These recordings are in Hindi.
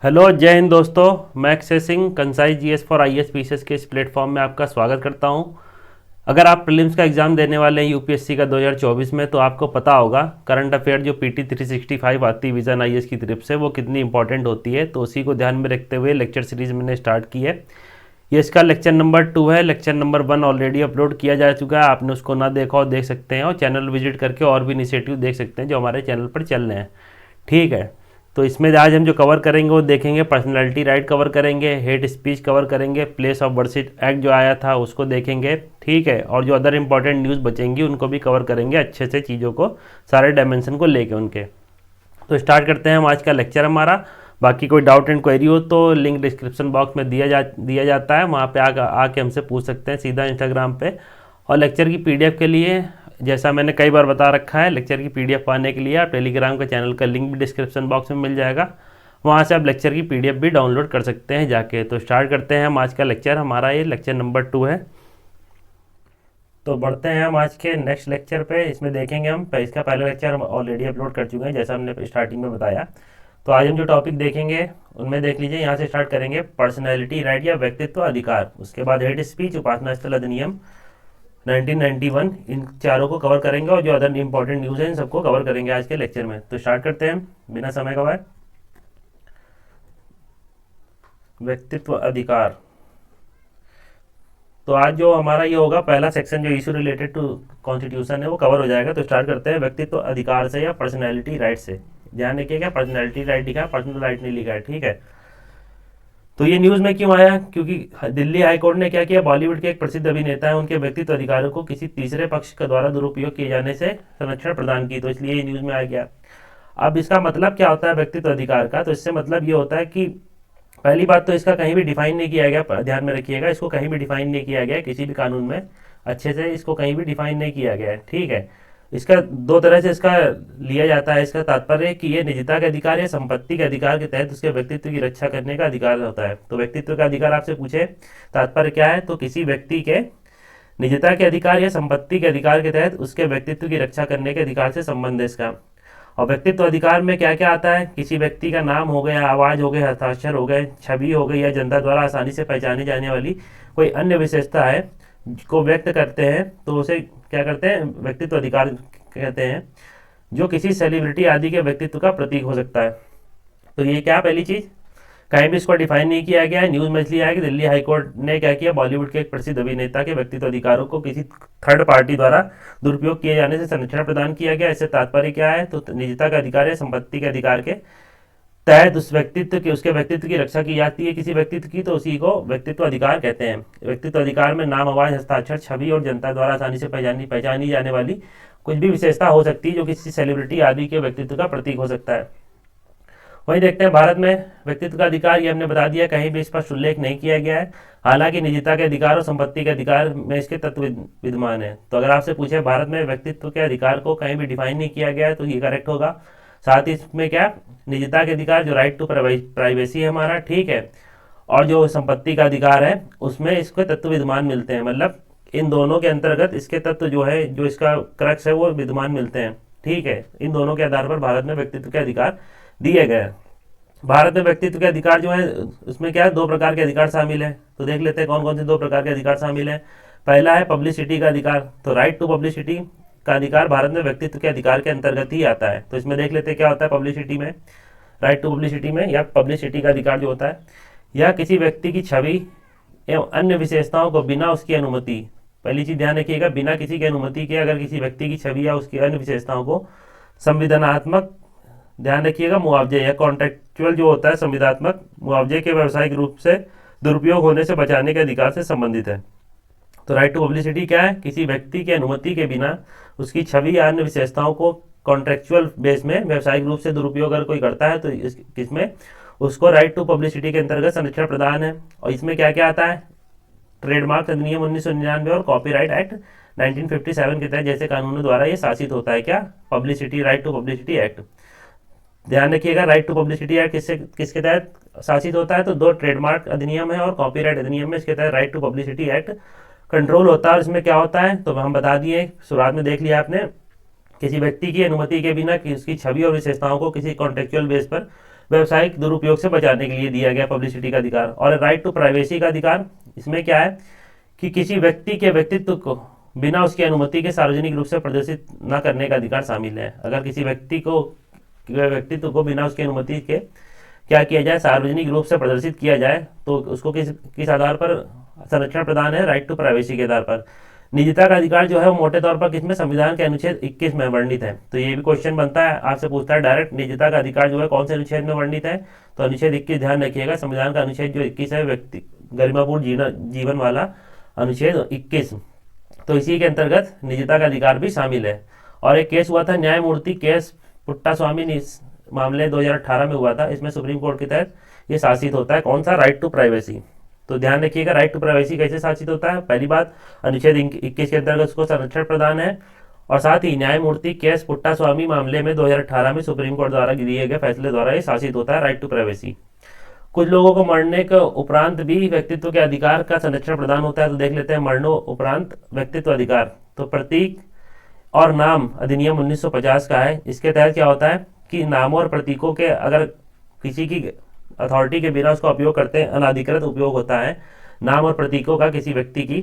हेलो जय हिंद दोस्तों, मैं Akshay Singh Kansai GS for IAS PCS के इस प्लेटफॉर्म में आपका स्वागत करता हूं। अगर आप प्रीलिम्स का एग्ज़ाम देने वाले हैं यूपीएससी का 2024 में, तो आपको पता होगा करंट अफेयर जो पीटी 365 आती है विजन आईएएस की तरफ से, वो कितनी इंपॉर्टेंट होती है। तो उसी को ध्यान में रखते हुए लेक्चर सीरीज़ मैंने स्टार्ट की है। ये इसका लेक्चर नंबर 2 है। लेक्चर नंबर 1 ऑलरेडी अपलोड किया जा चुका है, आपने उसको ना देखा हो देख सकते हैं, और चैनल विजिट करके और भी इनिशिएटिव देख सकते हैं जो हमारे चैनल पर चल रहे हैं। ठीक है, तो इसमें आज हम जो कवर करेंगे वो देखेंगे पर्सनैलिटी राइट कवर करेंगे, हेट स्पीच कवर करेंगे, प्लेस ऑफ वर्शिप एक्ट जो आया था उसको देखेंगे। ठीक है, और जो अदर इंपॉर्टेंट न्यूज़ बचेंगी उनको भी कवर करेंगे अच्छे से, चीज़ों को सारे डायमेंशन को लेके उनके। तो स्टार्ट करते हैं हम आज का लेक्चर हमारा। बाकी कोई डाउट एंड क्वेरी हो तो लिंक डिस्क्रिप्शन बॉक्स में दिया जाता है, वहाँ पे आके हमसे पूछ सकते हैं सीधा इंस्टाग्राम पे। और लेक्चर की पीडीएफ के लिए, जैसा मैंने कई बार बता रखा है, लेक्चर की पीडीएफ पाने के लिए आप टेलीग्राम के चैनल का लिंक भी डिस्क्रिप्शन बॉक्स में मिल जाएगा, वहाँ से आप लेक्चर की पीडीएफ भी डाउनलोड कर सकते हैं जाके। तो स्टार्ट करते हैं हम आज का लेक्चर, हमारा ये लेक्चर नंबर 2 है। तो बढ़ते हैं हम आज के नेक्स्ट लेक्चर पे। इसमें देखेंगे हम, इसका पहला लेक्चर हम ऑलरेडी अपलोड कर चुके हैं जैसा हमने स्टार्टिंग में बताया। तो आज हम जो टॉपिक देखेंगे उनमें देख लीजिए, यहाँ से स्टार्ट करेंगे पर्सनैलिटी राइट या व्यक्तित्व अधिकार, उसके बाद हेड स्पीच, उपासना स्थल अधिनियम 1991, इन चारों को कवर करेंगे और जो अदर इंपॉर्टेंट न्यूज़ है इन सबको कवर करेंगे आज के लेक्चर में। तो स्टार्ट करते हैं बिना समय गवाए। व्यक्तित्व अधिकार, तो आज जो हमारा ये होगा पहला सेक्शन जो इशू रिलेटेड टू कॉन्स्टिट्यूशन है वो कवर हो जाएगा। तो स्टार्ट करते हैं व्यक्तित्व अधिकार से या पर्सनैलिटी राइट से। ध्यान रखिए, क्या पर्सनैलिटी राइट लिखा है, पर्सनल राइट नहीं लिखा है। ठीक है, तो ये न्यूज़ में क्यों आया, क्योंकि दिल्ली हाई कोर्ट ने क्या किया, बॉलीवुड के एक प्रसिद्ध अभिनेता है उनके व्यक्तित्व अधिकारों को किसी तीसरे पक्ष के द्वारा दुरुपयोग किए जाने से संरक्षण प्रदान की, तो इसलिए ये न्यूज़ में आ गया। अब इसका मतलब क्या होता है व्यक्तित्व अधिकार का, तो इससे मतलब ये होता है कि पहली बात तो इसका कहीं भी डिफाइन नहीं किया गया, ध्यान में रखिएगा, इसको कहीं भी डिफाइन नहीं किया गया है किसी भी कानून में, अच्छे से इसको कहीं भी डिफाइन नहीं किया गया है। ठीक है, इसका दो तरह से इसका लिया जाता है, इसका तात्पर्य कि ये निजता के अधिकार या संपत्ति के अधिकार के तहत उसके व्यक्तित्व की रक्षा करने का अधिकार होता है। तो व्यक्तित्व का अधिकार आपसे पूछे तात्पर्य क्या है, तो किसी व्यक्ति के निजता के अधिकार या संपत्ति के अधिकार के तहत उसके व्यक्तित्व की रक्षा करने के अधिकार से संबंध है इसका। और व्यक्तित्व अधिकार में क्या क्या आता है, किसी व्यक्ति का नाम हो गया, आवाज़ हो गई, हस्ताक्षर हो गए, छवि हो गई, या जनता द्वारा आसानी से पहचानी जाने वाली कोई अन्य विशेषता है को व्यक्त करते हैं, तो उसे क्या करते हैं, व्यक्तित्व अधिकार कहते हैं, जो किसी सेलिब्रिटी आदि के व्यक्तित्व का प्रतीक हो सकता है। तो ये क्या, पहली चीज़ कहीं भी इसको डिफाइन नहीं किया गया है। न्यूज़ में इसलिए आया कि दिल्ली हाईकोर्ट ने क्या किया, बॉलीवुड के एक प्रसिद्ध अभिनेता के व्यक्तित्व अधिकारों को किसी थर्ड पार्टी द्वारा दुरुपयोग किए जाने से संरक्षण प्रदान किया गया। इससे तात्पर्य क्या है, तो निजता का अधिकार है, संपत्ति के अधिकार के तहत उस व्यक्तित्व की, उसके व्यक्तित्व की रक्षा की जाती है किसी व्यक्तित्व की, तो उसी को व्यक्तित्व अधिकार कहते हैं। व्यक्तित्व अधिकार में नाम, आवाज़, हस्ताक्षर, छवि और जनता द्वारा आसानी से पहचानी जाने वाली कुछ भी विशेषता हो सकती है जो किसी सेलिब्रिटी आदि के व्यक्तित्व का प्रतीक हो सकता है। वही देखते हैं भारत में व्यक्तित्व का अधिकार, ये हमने बता दिया, कहीं भी स्पष्ट उल्लेख नहीं किया गया है, हालांकि निजता के अधिकार और संपत्ति के अधिकार में इसके तत्व विद्यमान है। तो अगर आपसे पूछे भारत में व्यक्तित्व के अधिकार को कहीं भी डिफाइन नहीं किया गया है, तो ये करेक्ट होगा। साथ ही इसमें क्या, निजता के अधिकार जो राइट टू प्राइवेसी है हमारा, ठीक है, और जो संपत्ति का अधिकार है उसमें इसके तत्व विद्यमान मिलते हैं, मतलब इन दोनों के अंतर्गत इसके तत्व जो है, जो इसका क्रक्स है वो विद्यमान मिलते हैं। ठीक है, इन दोनों के आधार पर भारत में व्यक्तित्व के अधिकार दिए गए। भारत में व्यक्तित्व के अधिकार जो है उसमें क्या है, दो प्रकार के अधिकार शामिल है। तो देख लेते हैं कौन कौन से दो प्रकार के अधिकार शामिल है। पहला है पब्लिसिटी का अधिकार, तो राइट टू पब्लिसिटी का अधिकार भारत में व्यक्तित्व के अधिकार के अंतर्गत ही आता है। तो इसमें देख लेते हैं क्या होता है पब्लिसिटी में, राइट टू पब्लिसिटी में, या पब्लिसिटी का अधिकार जो होता है, या किसी व्यक्ति की छवि एवं अन्य विशेषताओं को बिना उसकी अनुमति, पहली चीज ध्यान रखिएगा, बिना किसी की अनुमति के अगर किसी व्यक्ति की छवि या उसकी अन्य विशेषताओं को संविधानात्मक, ध्यान रखिएगा, मुआवजे या कॉन्ट्रेक्चुअल जो होता है संविदात्मक मुआवजे के व्यावसायिक रूप से दुरुपयोग होने से बचाने के अधिकार से संबंधित है। तो राइट टू पब्लिसिटी क्या है, किसी व्यक्ति की अनुमति के बिना उसकी छवि या अन्य विशेषताओं को कॉन्ट्रेक्चुअल बेस में व्यावसायिक रूप से दुरुपयोग अगर कोई करता है तो इसमें उसको राइट टू पब्लिसिटी के अंतर्गत संरक्षण प्रदान है। और इसमें क्या क्या आता है, ट्रेडमार्क अधिनियम 1999 और कॉपीराइट एक्ट 1957 के तहत जैसे कानूनों द्वारा ये शासित होता है, क्या, publicity, right to publicity act. ध्यान रखिएगा, राइट टू पब्लिसिटी एक्ट किसके तहत शासित होता है, तो दो ट्रेडमार्क अधिनियम है और कॉपीराइट अधिनियम में इसके तहत right to publicity act control होता है। और इसमें क्या होता है, तो हम बता दिए, शुरुआत में देख लिया आपने, किसी व्यक्ति की अनुमति के बिना कि उसकी छवि और विशेषताओं को किसी कॉन्टेक्चुअल बेस पर व्यावसायिक दुरुपयोग से बचाने के लिए दिया गया पब्लिसिटी का अधिकार। और राइट टू प्राइवेसी का अधिकार, इसमें क्या है कि किसी व्यक्ति के व्यक्तित्व को बिना उसकी अनुमति के सार्वजनिक रूप से प्रदर्शित न करने का अधिकार शामिल है। अगर किसी व्यक्तित्व को बिना उसकी अनुमति के क्या किया जाए, सार्वजनिक रूप से प्रदर्शित किया जाए, तो उसको किस आधार पर संरक्षण प्रदान है, राइट टू प्राइवेसी के आधार पर। निजता का अधिकार जो है वो मोटे तौर पर किसमें, संविधान के अनुच्छेद 21 में वर्णित है। तो ये भी क्वेश्चन बनता है, आपसे पूछता है डायरेक्ट, निजता का अधिकार जो है कौन से अनुच्छेद में वर्णित है, तो अनुच्छेद 21 ध्यान रखिएगा, संविधान का अनुच्छेद जो 21 है, व्यक्ति गरिमापूर्ण जीवन वाला अनुच्छेद 21, तो इसी के अंतर्गत निजता का अधिकार भी शामिल है। और एक केस हुआ था न्यायमूर्ति केस पुट्टास्वामी मामले 2018 में हुआ था, इसमें सुप्रीम कोर्ट के तहत ये शासित होता है, कौन सा, राइट टू प्राइवेसी। तो ध्यान रखिएगा राइट टू प्राइवेसी कैसे शासित होता है, पहली बात अनुच्छेद 21 के अंतर्गत उसको संरक्षण प्रदान है, और साथ ही न्यायमूर्ति केस पुट्टास्वामी मामले में 2018 में सुप्रीम कोर्ट द्वारा दिए गए फैसले द्वारा ये शासित होता है, राइट टू प्राइवेसी। कुछ लोगों को मरने के उपरांत भी व्यक्तित्व के अधिकार का संरक्षण प्रदान होता है, तो देख लेते हैं मरणों उपरांत व्यक्तित्व अधिकार। तो प्रतीक और नाम अधिनियम 1950 का है, इसके तहत क्या होता है कि नामों और प्रतीकों के अगर किसी की अथॉरिटी के बिना उसका उपयोग करते हैं, अनाधिकृत उपयोग होता है नाम और प्रतीकों का किसी व्यक्ति की,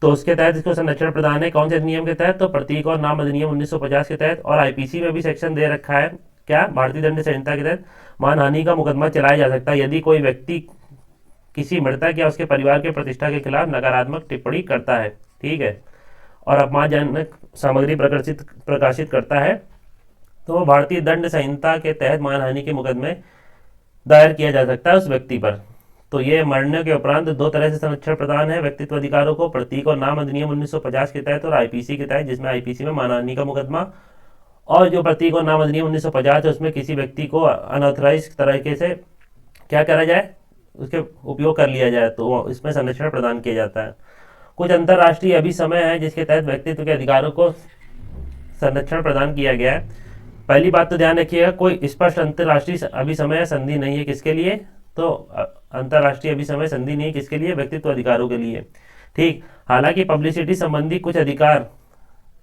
तो उसके तहत इसको संरक्षण प्रदान है, कौन से अधिनियम के तहत, तो प्रतीक और नाम अधिनियम 1950 के तहत। और आईपीसी में भी सेक्शन दे रखा है, क्या, भारतीय दंड संहिता के तहत मानहानि का मुकदमा चलाया जा सकता है यदि कोई व्यक्ति किसी मृतक या उसके परिवार के प्रतिष्ठा के खिलाफ नकारात्मक टिप्पणी करता है, ठीक है, और अपमानजनक सामग्री प्रकाशित करता है, तो भारतीय दंड संहिता के तहत मानहानि के मुकदमे दायर किया जा सकता है उस व्यक्ति पर। तो ये मरने के उपरांत दो तरह से संरक्षण प्रदान है व्यक्तित्व अधिकारों को, प्रतीक और नाम अधिनियम 1950 के तहत और आईपीसी के तहत, जिसमें आईपीसी में मानहानि का मुकदमा, और जो प्रतीक और नाम अधिनियम 1950 है उसमें किसी व्यक्ति को अनऑथराइज तरीके से क्या करा जाए, उसके उपयोग कर लिया जाए, तो इसमें संरक्षण प्रदान किया जाता है। कुछ अंतर्राष्ट्रीय अभिसमय है जिसके तहत व्यक्तित्व के अधिकारों को संरक्षण प्रदान किया गया है। पहली बात तो ध्यान रखिएगा, कोई स्पष्ट अंतर्राष्ट्रीय अभिसमय संधि नहीं है, किसके लिए, तो अंतर्राष्ट्रीय अभिसमय संधि नहीं, किसके लिए, व्यक्तित्व अधिकारों के लिए, ठीक। हालांकि पब्लिसिटी संबंधी कुछ अधिकार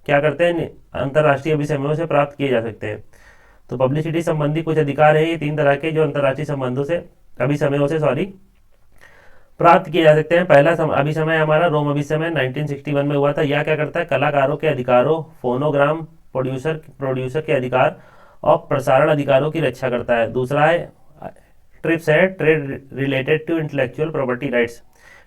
क्या करते हैं, अंतर्राष्ट्रीय अभिसमयों से प्राप्त किए जा सकते हैं। तो पब्लिसिटी संबंधी कुछ अधिकार है, ये 3 तरह के, जो अंतर्राष्ट्रीय संबंधों से अभिसमयों से प्राप्त किए जा सकते हैं। पहला अभिसमय हमारा रोम अभिसमय 1961 में हुआ था। यह क्या करता है, कलाकारों के अधिकारों, फोनोग्राम प्रोड्यूसर के अधिकार और प्रसारण अधिकारों की रक्षा करता है। दूसरा है ट्रिप्स है, trade related to intellectual property rights,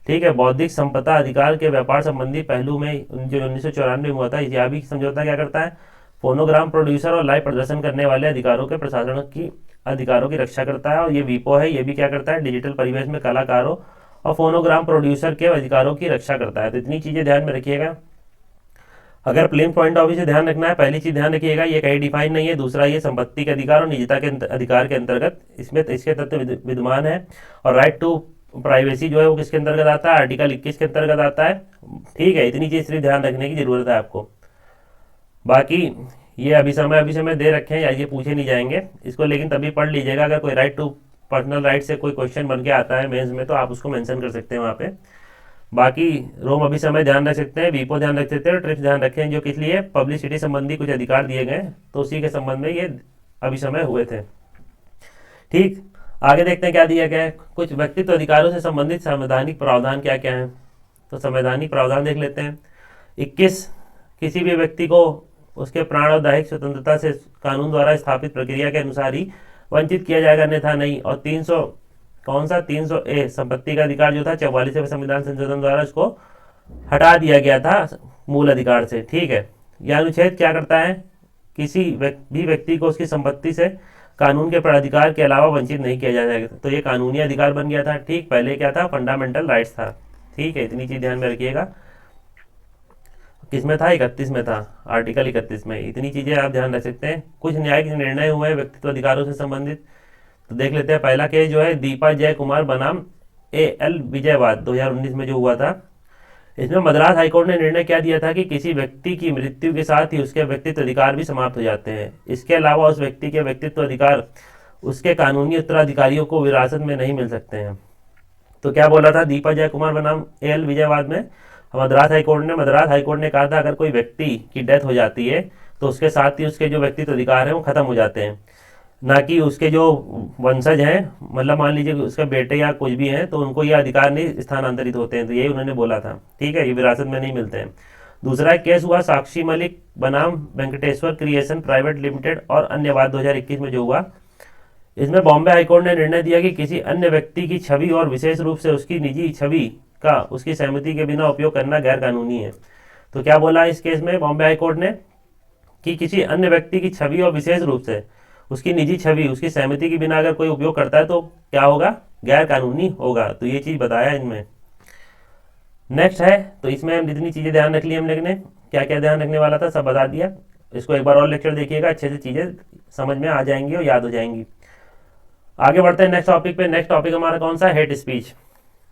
ठीक है, बौद्धिक संपदा अधिकार के व्यापार संबंधी पहलू में जो 1994 में हुआ था, यह भी समझौता क्या करता है, फोनोग्राम प्रोड्यूसर और लाइव प्रदर्शन करने वाले अधिकारों के प्रसारण की अधिकारों की रक्षा करता है। और ये वीपो है, ये भी क्या करता है, डिजिटल परिवेश में कलाकारों और फोनोग्राम प्रोड्यूसर के अधिकारों की रक्षा करता है। तो इतनी चीजें ध्यान में रखिएगा। अगर प्लेन पॉइंट ऑफ व्यू से ध्यान रखना है, पहली चीज ध्यान रखिएगा ये कहीं डिफाइन नहीं है। दूसरा, ये संपत्ति के अधिकार और निजता के अधिकार के अंतर्गत इसमें इसके तत्व विद्यमान है। और राइट टू प्राइवेसी जो है वो किसके अंतर्गत आता है, आर्टिकल 21 के अंतर्गत आता है, ठीक है। इतनी चीज सिर्फ ध्यान रखने की जरूरत है आपको। बाकी ये अभिसमय दे रखे हैं या ये पूछे नहीं जाएंगे इसको, लेकिन तभी पढ़ लीजिएगा। अगर कोई राइट टू पर्सनल राइट से कोई क्वेश्चन बन के आता है मेंस में, तो आप उसको मेंशन कर सकते हैं वहाँ पे। बाकी रोम अभिसमय ध्यान रख सकते हैं, वीपो ध्यान रख सकते हैं, ट्रिप्स ध्यान रखें, जो किस लिए, पब्लिसिटी संबंधी कुछ अधिकार दिए गए, तो उसी के संबंध में ये अभिसमय हुए थे, ठीक। आगे देखते हैं क्या दिया गया है। कुछ व्यक्तित्व अधिकारों से संबंधित संवैधानिक प्रावधान क्या क्या है, तो संवैधानिक प्रावधान देख लेते हैं। 21, किसी भी व्यक्ति को उसके प्राण और दैहिक स्वतंत्रता से कानून द्वारा स्थापित प्रक्रिया के अनुसार ही वंचित किया जाएगा, अन्यथा नहीं। और 300 कौन सा, 300A संपत्ति का अधिकार जो था 44वें संविधान संशोधन द्वारा इसको हटा दिया गया था मूल अधिकार से, ठीक है। यह अनुच्छेद क्या करता है, किसी भी व्यक्ति को उसकी संपत्ति से कानून के प्राधिकार के अलावा वंचित नहीं किया जाएगा। तो ये कानूनी अधिकार बन गया था, ठीक। पहले क्या था, फंडामेंटल राइट्स था, ठीक है। इतनी चीज ध्यान में रखिएगा। किस में था, 31 में था, आर्टिकल 31 में। इतनी चीजें आप ध्यान रख सकते हैं। कुछ न्यायिक निर्णय हुए व्यक्तित्व अधिकारों से संबंधित, तो देख लेते हैं। पहला केस जो है दीपा जय कुमार बनाम AL विजयवाद 2019 में जो हुआ था, इसमें मद्रास हाईकोर्ट ने निर्णय क्या दिया था कि किसी व्यक्ति की मृत्यु के साथ ही उसके व्यक्तित्व अधिकार भी समाप्त हो जाते हैं। इसके अलावा उस व्यक्ति के व्यक्तित्व अधिकार उसके कानूनी उत्तराधिकारियों को विरासत में नहीं मिल सकते हैं। तो क्या बोला था दीपा जय कुमार बनाम AL विजयवाद में, मद्रास हाईकोर्ट ने कहा था अगर कोई व्यक्ति की डेथ हो जाती है तो उसके साथ ही उसके जो व्यक्तित्व अधिकार है वो खत्म हो जाते हैं। ना कि उसके जो वंशज हैं, मतलब मान लीजिए कि उसके बेटे या कुछ भी हैं तो उनको ये अधिकार नहीं स्थानांतरित होते हैं। तो यही उन्होंने बोला था, ठीक है, ये विरासत में नहीं मिलते हैं। दूसरा केस हुआ साक्षी मलिक बनाम वेंकटेश्वर क्रिएशन प्राइवेट लिमिटेड और अन्य बात 2021 में जो हुआ, इसमें बॉम्बे हाईकोर्ट ने निर्णय दिया कि किसी अन्य व्यक्ति की छवि और विशेष रूप से उसकी निजी छवि का उसकी सहमति के बिना उपयोग करना गैर कानूनी है। तो क्या बोला इस केस में बॉम्बे हाईकोर्ट ने कि किसी अन्य व्यक्ति की छवि और विशेष रूप से उसकी निजी छवि उसकी सहमति के बिना अगर कोई उपयोग करता है तो क्या होगा, गैर कानूनी होगा। तो ये चीज़ बताया इनमें। नेक्स्ट है, तो इसमें हम जितनी चीज़ें ध्यान रख ली हमने ने, क्या क्या ध्यान रखने वाला था सब बता दिया। इसको एक बार और लेक्चर देखिएगा, अच्छे से चीज़ें समझ में आ जाएंगी और याद हो जाएंगी। आगे बढ़ते हैं नेक्स्ट टॉपिक पे। नेक्स्ट टॉपिक हमारा कौन सा, हेट स्पीच।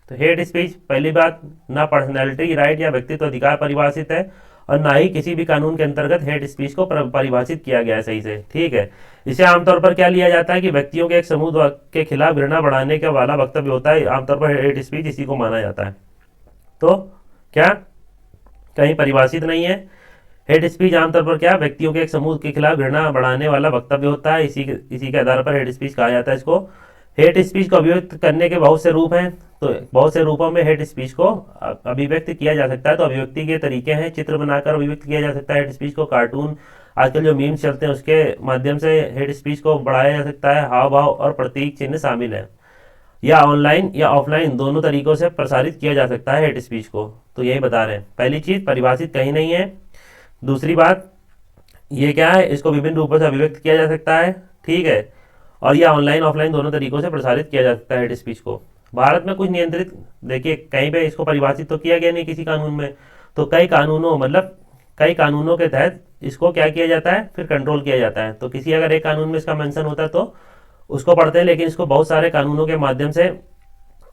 तो हेट स्पीच, पहली बात, ना पर्सनैलिटी राइट या व्यक्तित्व अधिकार परिभाषित है और ना ही किसी भी कानून के अंतर्गत हेट स्पीच को परिभाषित किया गया है सही से, ठीक है। इसे आमतौर पर क्या लिया जाता है कि व्यक्तियों के एक समूह के खिलाफ घृणा बढ़ाने का वाला वक्तव्य होता है, आमतौर पर हेट स्पीच इसी को माना जाता है। तो क्या कहीं परिभाषित नहीं है। हेट स्पीच आमतौर पर क्या, व्यक्तियों के एक समूह के खिलाफ घृणा बढ़ाने वाला वक्तव्य होता है, इसी के आधार पर हेट स्पीच कहा जाता है इसको। हेट स्पीच को अभिव्यक्त करने के बहुत से रूप हैं, तो बहुत से रूपों में हेट स्पीच को अभिव्यक्त किया जा सकता है। तो अभिव्यक्ति के तरीके हैं, चित्र बनाकर अभिव्यक्त किया जा सकता है हेट स्पीच को, कार्टून, आजकल जो मीम्स चलते हैं उसके माध्यम से हेट स्पीच को बढ़ाया जा सकता है, हाव भाव और प्रतीक चिन्ह शामिल है, या ऑनलाइन या ऑफलाइन दोनों तरीकों से प्रसारित किया जा सकता है हेट स्पीच को। तो यही बता रहे हैं, पहली चीज़ परिभाषित कहीं नहीं है। दूसरी बात ये क्या है, इसको विभिन्न रूपों से अभिव्यक्त किया जा सकता है, ठीक है, और यह ऑनलाइन ऑफलाइन दोनों तरीकों से प्रसारित किया जा सकता है हेट स्पीच को। भारत में कुछ नियंत्रित, देखिए कहीं पे इसको परिभाषित तो किया गया नहीं किसी कानून में, तो कई कानूनों मतलब कई कानूनों के तहत इसको क्या किया जाता है, फिर कंट्रोल किया जाता है। तो किसी अगर एक कानून में इसका मेंशन होता है तो उसको पढ़ते हैं, लेकिन इसको बहुत सारे कानूनों के माध्यम से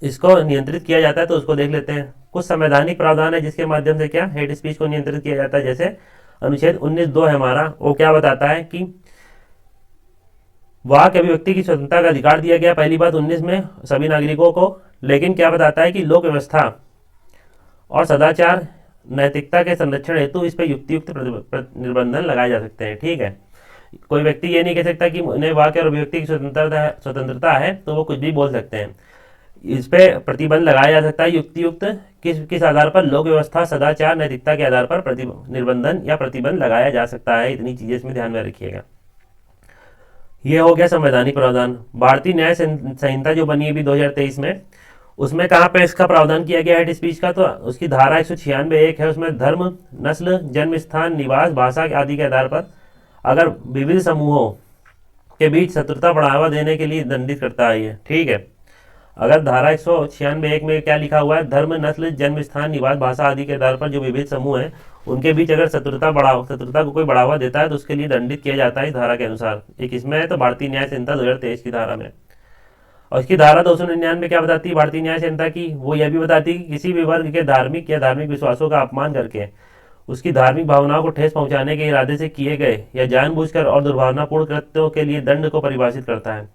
इसको नियंत्रित किया जाता है, तो उसको देख लेते हैं। कुछ संवैधानिक प्रावधान है जिसके माध्यम से क्या हेट स्पीच को नियंत्रित किया जाता है, जैसे अनुच्छेद 19(2) है हमारा, वो क्या बताता है कि वाक अभिव्यक्ति की स्वतंत्रता का अधिकार दिया गया, पहली बात 19 में सभी नागरिकों को। लेकिन क्या बताता है कि लोक व्यवस्था और सदाचार नैतिकता के संरक्षण हेतु इस पर युक्तियुक्त निर्बंधन लगाए जा सकते हैं, ठीक है। कोई व्यक्ति ये नहीं कह सकता कि उन्हें वाक और अभिव्यक्ति की स्वतंत्रता है तो वो कुछ भी बोल सकते हैं, इस पे प्रतिबंध लगाया जा सकता है युक्तियुक्त। किस आधार पर, लोक व्यवस्था सदाचार नैतिकता के आधार पर निर्बंधन या प्रतिबंध लगाया जा सकता है। इतनी चीजें इसमें ध्यान में रखिएगा। ये हो गया संवैधानिक प्रावधान। भारतीय न्याय संहिता जो बनी है अभी 2023 में, उसमें कहाँ पे इसका प्रावधान किया गया है स्पीच का, तो उसकी धारा 196(1) है। उसमें धर्म, नस्ल, जन्म स्थान, निवास, भाषा आदि के आधार पर अगर विविध समूहों के बीच शत्रुता बढ़ावा देने के लिए दंडित करता है ये, ठीक है। अगर धारा 196(1) में क्या लिखा हुआ है, धर्म, नस्ल, जन्म स्थान, निवास, भाषा आदि के आधार पर जो विविध समूह हैं उनके बीच अगर शत्रुता को कोई बढ़ावा देता है तो उसके लिए दंडित किया जाता है इस धारा के अनुसार। एक इसमें है तो भारतीय न्याय संहिता 2023 की धारा में। और इसकी धारा 299 क्या बताती है भारतीय न्याय संहिता की, वो यह भी बताती है कि किसी भी वर्ग के धार्मिक या धार्मिक विश्वासों का अपमान करके उसकी धार्मिक भावनाओं को ठेस पहुंचाने के इरादे से किए गए या जानबूझकर और दुर्भावनापूर्ण कृत्यों के लिए दंड को परिभाषित करता है।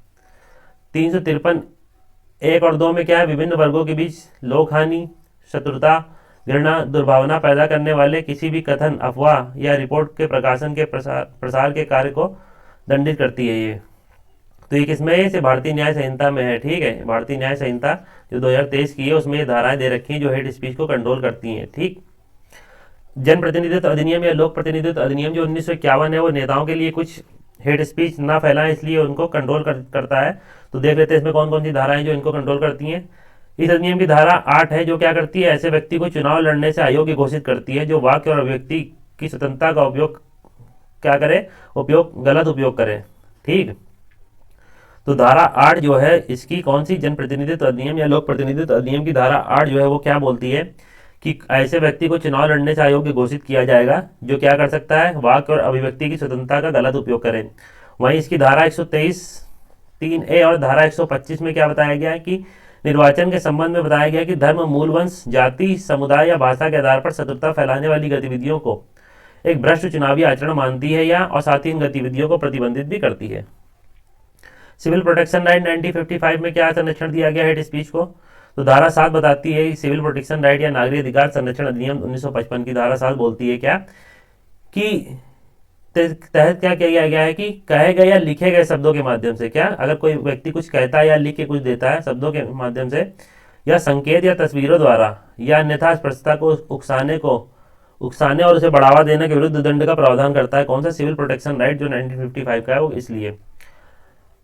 353(1) और 2 में क्या है, विभिन्न वर्गों के बीच लोक हानि, शत्रुता, घृणा, दुर्भावना पैदा करने वाले किसी भी कथन, अफवाह या रिपोर्ट के प्रकाशन के प्रसार के कार्य को दंडित करती है ये। तो ये किसमें है, इसे भारतीय न्याय संहिता में है, ठीक है। भारतीय न्याय संहिता जो 2023 की है उसमें ये धाराएं दे रखी हैं जो हेट स्पीच को कंट्रोल करती हैं, ठीक। जन प्रतिनिधित्व अधिनियम या लोक प्रतिनिधित्व अधिनियम जो 1951 है, वो नेताओं के लिए कुछ हेट स्पीच ना फैलाएं इसलिए उनको कंट्रोल करता है। तो देख लेते हैं इसमें कौन कौन सी धाराएं जो इनको कंट्रोल करती हैं। इस अधिनियम की धारा 8 है जो क्या करती है, ऐसे व्यक्ति को चुनाव लड़ने से अयोग्य घोषित करती है जो वाक्य और अभिव्यक्ति की स्वतंत्रता का उपयोग क्या करे, गलत उपयोग करे, ठीक। तो धारा 8 जो है इसकी कौन सी, जन प्रतिनिधित्व अधिनियम या लोक प्रतिनिधित्व अधिनियम की धारा 8 जो है वो क्या बोलती है कि ऐसे व्यक्ति को चुनाव लड़ने से अयोग्य घोषित किया जाएगा जो क्या कर सकता है, वाक्य और अभिव्यक्ति की स्वतंत्रता का गलत उपयोग करे। वहीं इसकी धारा 123(3)(a) और धारा 125 में क्या बताया गया है कि निर्वाचन के संबंध में बताया गया कि धर्म, मूल वंश, जाति, समुदाय या भाषा के आधार पर शत्रुता फैलाने वाली गतिविधियों को एक भ्रष्ट चुनावी आचरण मानती है या और साथ ही इन गतिविधियों को प्रतिबंधित भी करती है। सिविल प्रोटेक्शन राइट 1955 में क्या संरक्षण दिया गया हेट स्पीच को, तो धारा 7 बताती है सिविल प्रोटेक्शन राइट या नागरिक अधिकार संरक्षण अधिनियम 1955 की धारा 7 बोलती है क्या कि तहत क्या किया गया है कि कहे गए या लिखे गए शब्दों के माध्यम से, क्या अगर कोई व्यक्ति कुछ कहता है या लिख के कुछ देता है शब्दों के माध्यम से या संकेत या तस्वीरों द्वारा या अन्यथा स्पष्टता को उकसाने और उसे बढ़ावा देने के विरुद्ध दंड का प्रावधान करता है। कौन सा? सिविल प्रोटेक्शन राइट, जो 1955 का है वो इसलिए।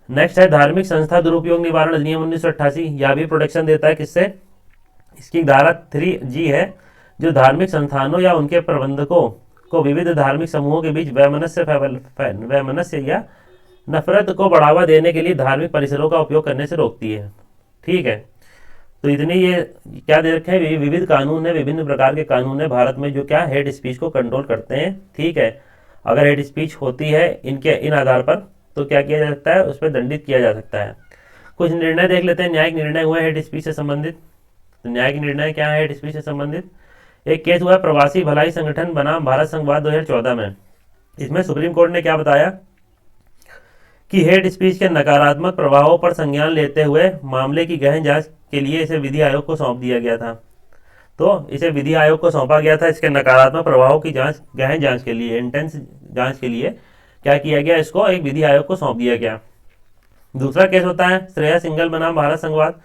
नेक्स्ट है धार्मिक संस्था दुरुपयोग निवारण अधिनियम 1988, यह भी प्रोटेक्शन देता है किससे? इसकी धारा 3G है, जो धार्मिक संस्थानों या उनके प्रबंधकों को विविध धार्मिक समूहों के बीच वैमनस्य या नफरत को बढ़ावा देने के लिए धार्मिक परिसरों का उपयोग करने से रोकती है। ठीक है, तो इतनी ये क्या दे रखे हैं? विविध कानून है, विभिन्न प्रकार के कानून है भारत में जो क्या हेट स्पीच को कंट्रोल करते हैं। ठीक है, अगर हेट स्पीच होती है इन आधार पर तो क्या किया जा सकता है? उस पर दंडित किया जा सकता है। कुछ निर्णय देख लेते हैं, न्यायिक निर्णय हुए हेट स्पीच से संबंधित। तो न्यायिक निर्णय क्या है हेट स्पीच से संबंधित? एक केस हुआ प्रवासी भलाई संगठन बनाम भारत संघवाद 2014 में। इसमें सुप्रीम कोर्ट ने क्या बताया कि हेट स्पीच के नकारात्मक प्रभावों पर संज्ञान लेते हुए मामले की गहन जांच के लिए इसे विधि आयोग को सौंप दिया गया था। तो इसे विधि आयोग को सौंपा गया था इसके नकारात्मक प्रभावों की गहन जांच के लिए, इंटेंस जांच के लिए क्या किया गया? इसको एक विधि आयोग को सौंप दिया गया। दूसरा केस होता है श्रेया सिंघल बनाम भारत संघवाद।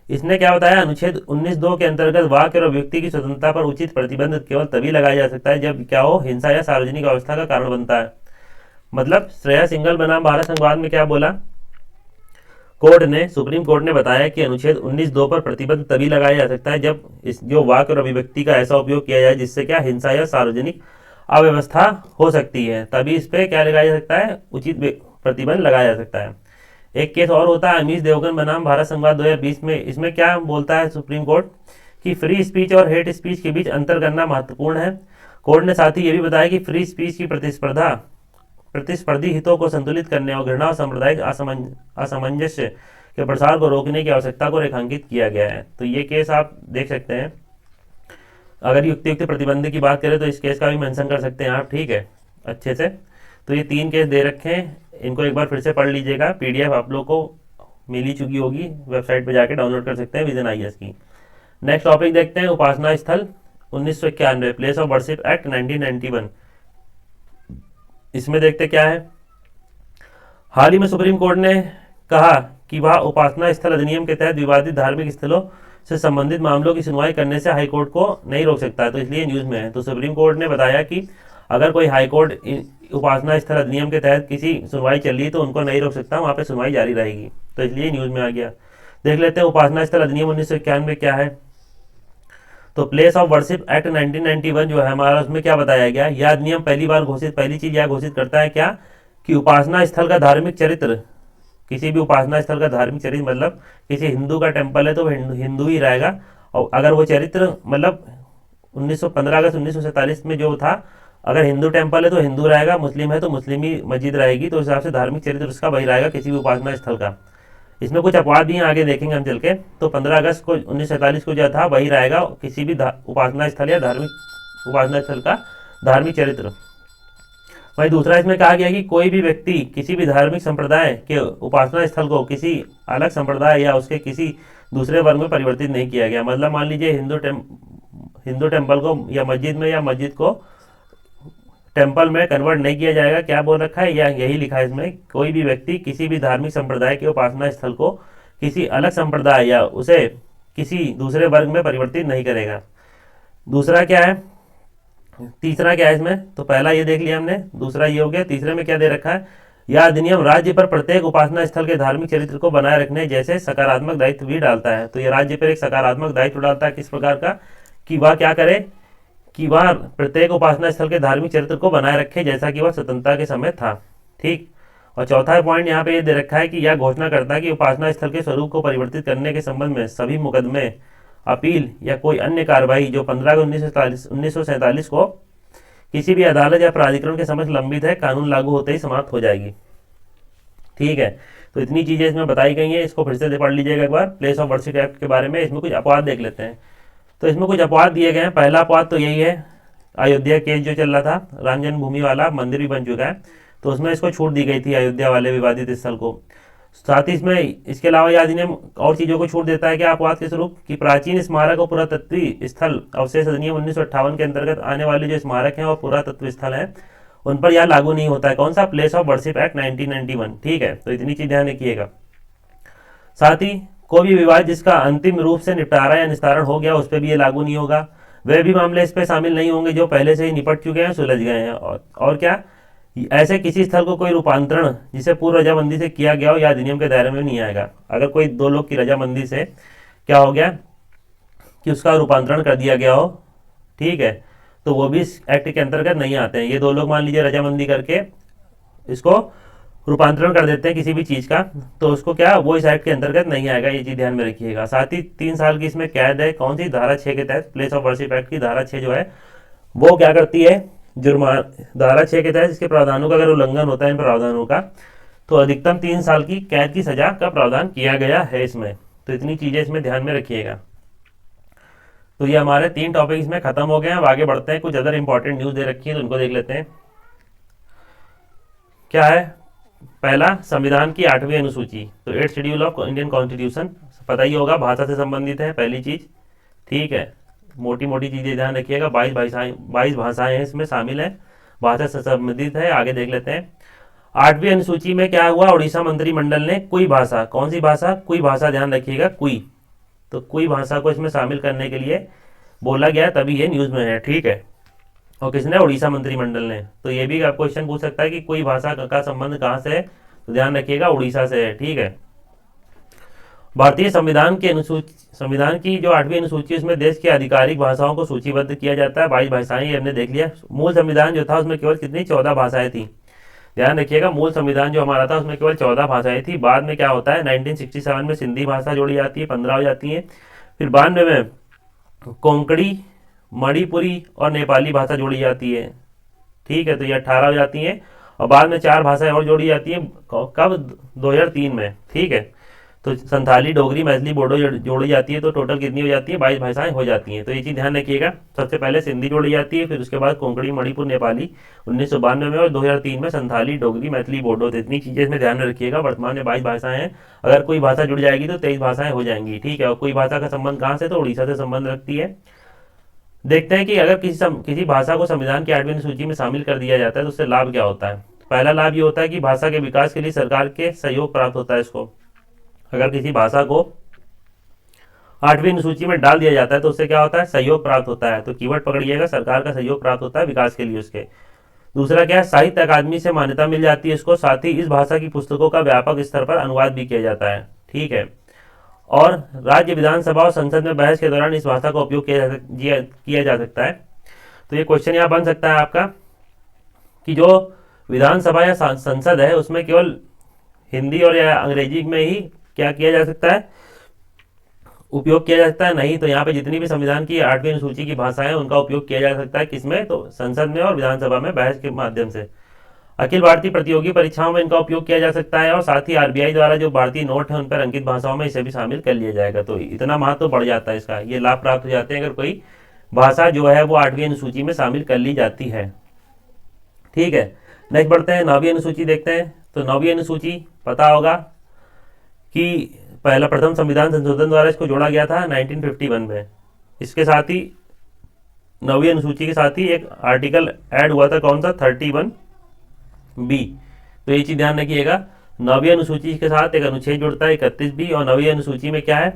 इसने क्या बताया? अनुच्छेद 19(2) के अंतर्गत वाक्य और अभिव्यक्ति की स्वतंत्रता पर उचित प्रतिबंध केवल तभी लगाया जा सकता है जब क्या हो? हिंसा या सार्वजनिक अवस्था का कारण बनता है। मतलब श्रेया सिंघल बनाम भारत संघवाद में क्या बोला सुप्रीम कोर्ट ने बताया कि अनुच्छेद 19(2) पर प्रतिबंध तभी लगाया जा सकता है जब जो वाक्य और अभिव्यक्ति का ऐसा उपयोग किया जाए जिससे क्या हिंसा या सार्वजनिक अव्यवस्था हो सकती है, तभी इस पे क्या लगाया जा सकता है? उचित प्रतिबंध लगाया जा सकता है। एक केस और होता है अमीश देवगन बनाम भारत संघवाद 2020 में। इसमें क्या बोलता है सुप्रीम कोर्ट कि फ्री स्पीच और हेट स्पीच के बीच अंतर करना महत्वपूर्ण है। कोर्ट ने साथ ही ये भी बताया कि फ्री स्पीच की प्रतिस्पर्धी हितों को संतुलित करने और घृणा और सांप्रदायिक असामंजस्य के प्रसार को रोकने की आवश्यकता को रेखांकित किया गया है। तो ये केस आप देख सकते हैं। अगर युक्ति प्रतिबंध की बात करें तो इस केस का भी मेंशन कर सकते हैं आप। ठीक है, अच्छे से। तो ये 3 केस दे रखे हैं, इनको एक बार फिर से पढ़ लीजिएगा। PDF आप लोग को मिल ही चुकी होगी, वेबसाइट पे जाके डाउनलोड कर सकते हैं विजन IAS की। नेक्स्ट टॉपिक देखते हैं उपासना स्थल 1991, प्लेस ऑफ वर्शिप एक्ट 1991। इसमें देखते क्या है? हाल ही में सुप्रीम कोर्ट ने कहा कि वह उपासना स्थल अधिनियम के तहत विवादित धार्मिक स्थलों से संबंधित मामलों की सुनवाई करने से हाईकोर्ट को नहीं रोक सकता है, तो इसलिए न्यूज में है। तो सुप्रीम कोर्ट ने बताया कि अगर कोई हाईकोर्ट उपासना स्थल अधिनियम के तहत किसी सुनवाई चल रही है तो उनको नहीं रोक सकता, वहां पे सुनवाई जारी रहेगी। तो इसलिए न्यूज में आ गया। देख लेते हैं उपासना स्थल अधिनियम 1991 में क्या है। तो प्लेस ऑफ वर्शिप एक्ट 1991 जो है हमारा, उसमें क्या बताया गया? यह अधिनियम पहली चीज यह घोषित करता है क्या कि उपासना स्थल का धार्मिक चरित्र, किसी भी उपासना स्थल का धार्मिक चरित्र मतलब किसी हिंदू का टेम्पल है तो हिंदू ही रहेगा, और अगर वो चरित्र मतलब 15 अगस्त 1947 में जो था, अगर हिंदू टेम्पल है तो हिंदू रहेगा, मुस्लिम है तो मुस्लिम ही मस्जिद रहेगी, तो उस हिसाब से धार्मिक चरित्र उसका वही रहेगा किसी भी उपासना स्थल का। इसमें कुछ अपवाद भी हैं, आगे देखेंगे हम चल के। तो 15 अगस्त को 1947 को जो था वही रहेगा किसी भी उपासना स्थल या धार्मिक उपासना स्थल का धार्मिक चरित्र। वही दूसरा इसमें कहा गया कि कोई भी व्यक्ति किसी भी धार्मिक संप्रदाय के उपासना स्थल को किसी अलग संप्रदाय या उसके किसी दूसरे वर्ग में परिवर्तित नहीं किया गया। मतलब मान लीजिए हिंदू टेम्पल को या मस्जिद को टेम्पल में कन्वर्ट नहीं किया जाएगा। क्या बोल रखा है? या यही लिखा है इसमें, कोई भी व्यक्ति किसी भी धार्मिक संप्रदाय के उपासना स्थल को किसी अलग संप्रदाय या उसे किसी दूसरे वर्ग में परिवर्तित नहीं करेगा। दूसरा क्या है? तीसरा क्या है इसमें? तो पहला ये देख लिया हमने, दूसरा ये हो गया। तीसरे में क्या दे रखा है? यह अधिनियम राज्य पर प्रत्येक उपासना स्थल के धार्मिक चरित्र को बनाए रखने जैसे सकारात्मक दायित्व भी डालता है। तो यह राज्य पर एक सकारात्मक दायित्व डालता है। किस प्रकार का? कि वह क्या करे कि वह प्रत्येक उपासना स्थल के धार्मिक चरित्र को बनाए रखे जैसा कि वह स्वतंत्रता के समय था। ठीक। और चौथा पॉइंट यहाँ पे ये दे रखा है कि यह घोषणा करता है कि उपासना स्थल के स्वरूप को परिवर्तित करने के संबंध में सभी मुकदमे, अपील या कोई अन्य कार्रवाई जो 15 अगस्त 1947 को किसी भी अदालत या प्राधिकरण के समक्ष लंबित है, कानून लागू होते ही समाप्त हो जाएगी। ठीक है, तो इतनी चीजें इसमें बताई गई हैं। इसको फिर से पढ़ लीजिएगा एक बार प्लेस ऑफ वर्शिप एक्ट के बारे में। इसमें कुछ अपवाद देख लेते हैं। तो इसमें कुछ अपवाद दिए गए हैं। पहला अपवाद तो यही है, अयोध्या केस जो चल रहा था, राम जन्मभूमि वाला मंदिर भी बन चुका है, तो उसमें इसको छूट दी गई थी अयोध्या वाले विवादित स्थल को। साथ ही इसमें इसके अलावा यह अधिनियम और चीज़ों को छूट देता है क्या अपवाद के स्वरूप कि प्राचीन स्मारक और पुरातत्वीय स्थल अवशेष अधिनियम 1958 के अंतर्गत आने वाले जो स्मारक हैं और पुरातत्व स्थल हैं उन पर यह लागू नहीं होता है। कौन सा? प्लेस ऑफ वर्शिप एक्ट 1991, ठीक है। तो इतनी चीज ध्यान रखिएगा। साथ ही कोई भी विवाद जिसका अंतिम रूप से निपटारा या निस्तारण हो गया उस पर भी ये लागू नहीं होगा। वे भी मामले इस पे शामिल नहीं होंगे जो पहले से ही निपट चुके हैं, सुलझ गए हैं। और क्या, ऐसे किसी स्थल को कोई रूपांतरण जिसे पूर्व रजामंदी से किया गया हो या अधिनियम के दायरे में नहीं आएगा। अगर कोई दो लोग की रजामंदी से क्या हो गया कि उसका रूपांतरण कर दिया गया हो, ठीक है, तो वो भी इस एक्ट के अंतर्गत नहीं आते हैं। ये दो लोग मान लीजिए रजामंदी करके इसको रूपांतरण कर देते हैं किसी भी चीज़ का, तो उसको क्या, वो इस एक्ट के अंतर्गत नहीं आएगा। ये चीज़ ध्यान में रखिएगा। साथ ही 3 साल की इसमें कैद है। कौन सी? धारा 6 के तहत। प्लेस ऑफ वर्शिप एक्ट की धारा 6 जो है वो क्या करती है, जुर्माना। धारा 6 के तहत इसके प्रावधानों का अगर उल्लंघन होता है इन प्रावधानों का, तो अधिकतम 3 साल की कैद की सजा का प्रावधान किया गया है इसमें। तो इतनी चीज़ें इसमें ध्यान में रखिएगा। तो ये हमारे 3 टॉपिक इसमें खत्म हो गए हैं। अब आगे बढ़ते हैं। कुछ अदर इंपॉर्टेंट न्यूज़ दे रखी है तो उनको देख लेते हैं। क्या है? पहला, संविधान की 8वीं अनुसूची। तो 8th schedule of Indian constitution, पता ही होगा, भाषा से संबंधित है पहली चीज, ठीक है। मोटी मोटी चीजें ध्यान रखिएगा। 22 भाषाएं हैं इसमें शामिल है, भाषा से संबंधित है। आगे देख लेते हैं। 8वीं अनुसूची में क्या हुआ, उड़ीसा मंत्रिमंडल ने कोई भाषा, कौन सी भाषा? कोई भाषा, ध्यान रखिएगा, कोई। तो कोई भाषा को इसमें शामिल करने के लिए बोला गया, तभी ये न्यूज में है, ठीक है। और किसने? उड़ीसा मंत्रिमंडल ने। तो ये भी आप क्वेश्चन पूछ सकता है कि कोई भाषा का संबंध कहाँ से है, तो ध्यान रखिएगा उड़ीसा से है, ठीक है। भारतीय संविधान की जो 8वीं अनुसूची उसमें देश की आधिकारिक भाषाओं को सूचीबद्ध किया जाता है। 22 भाषाएं, ये हमने देख लिया। मूल संविधान जो था उसमें केवल कितनी? 14 भाषाएं थी। ध्यान रखिएगा, मूल संविधान जो हमारा था उसमें केवल 14 भाषाएं थी। बाद में क्या होता है, 1967 में सिंधी भाषा जोड़ी जाती है, 15 हो जाती है। फिर 92 में कोंकणी, मणिपुरी और नेपाली भाषा जोड़ी जाती है, ठीक है। तो ये 18 हो जाती हैं। और बाद में 4 भाषाएं और जोड़ी जाती हैं, कब? 2003 में, ठीक है। तो संथाली, डोगरी, मैथिली, बोडो जोड़ी जाती है। तो टोटल कितनी हो जाती है? 22 भाषाएं हो जाती हैं। तो ये चीज़ ध्यान रखिएगा। सबसे पहले सिंधी जोड़ी जाती है, फिर उसके बाद कोंकणी, मणिपुर, नेपाली 1992 में, और 2003 में संथाली, डोगरी, मैथिली, बोडो। तो इतनी चीज़ें इसमें ध्यान रखिएगा। वर्तमान में 22 भाषाएं हैं। अगर कोई भाषा जुड़ जाएगी तो 23 भाषाएं हो जाएंगी, ठीक है। और कोई भाषा का संबंध कहाँ से? तो उड़ीसा से संबंध रखती है। देखते हैं कि अगर किसी भाषा को संविधान की 8वीं सूची में शामिल कर दिया जाता है तो उससे लाभ क्या होता है। पहला लाभ ये होता है कि भाषा के विकास के लिए सरकार के सहयोग प्राप्त होता है इसको। अगर किसी भाषा को 8वीं अनुसूची में डाल दिया जाता है तो उससे क्या होता है? सहयोग प्राप्त होता है। तो कीवर्ड पकड़िएगा, सरकार का सहयोग प्राप्त होता है विकास के लिए उसके। दूसरा क्या है, साहित्य अकादमी से मान्यता मिल जाती है इसको। साथ ही इस भाषा की पुस्तकों का व्यापक स्तर पर अनुवाद भी किया जाता है, ठीक है। और राज्य विधानसभा और संसद में बहस के दौरान इस भाषा का उपयोग किया जा सकता है। तो ये क्वेश्चन यहाँ बन सकता है आपका कि जो विधानसभा या संसद है उसमें केवल हिंदी और या अंग्रेजी में ही क्या किया जा सकता है, उपयोग किया जा सकता है? नहीं। तो यहाँ पे जितनी भी संविधान की 8वीं अनुसूची की भाषाएं हैं उनका उपयोग किया जा सकता है। किसमें? तो संसद में और विधानसभा में बहस के माध्यम से। अखिल भारतीय प्रतियोगी परीक्षाओं में इनका उपयोग किया जा सकता है। और साथ ही आरबीआई द्वारा जो भारतीय नोट है उन पर अंकित भाषाओं में इसे भी शामिल कर लिया जाएगा। तो इतना महत्व तो बढ़ जाता है इसका, ये लाभ प्राप्त हो जाते हैं अगर कोई भाषा जो है वो 8वीं अनुसूची में शामिल कर ली जाती है, ठीक है। नेक्स्ट बढ़ते हैं, 9वीं अनुसूची देखते हैं। तो 9वीं अनुसूची पता होगा कि प्रथम संविधान संशोधन द्वारा इसको जोड़ा गया था 1951 में। इसके साथ ही 9वीं अनुसूची के साथ ही एक आर्टिकल ऐड हुआ था, कौन सा? 31B। तो ये चीज ध्यान रखिएगा, 9वीं अनुसूची के साथ एक अनुच्छेद जुड़ता है 31B। और 9वीं अनुसूची में क्या है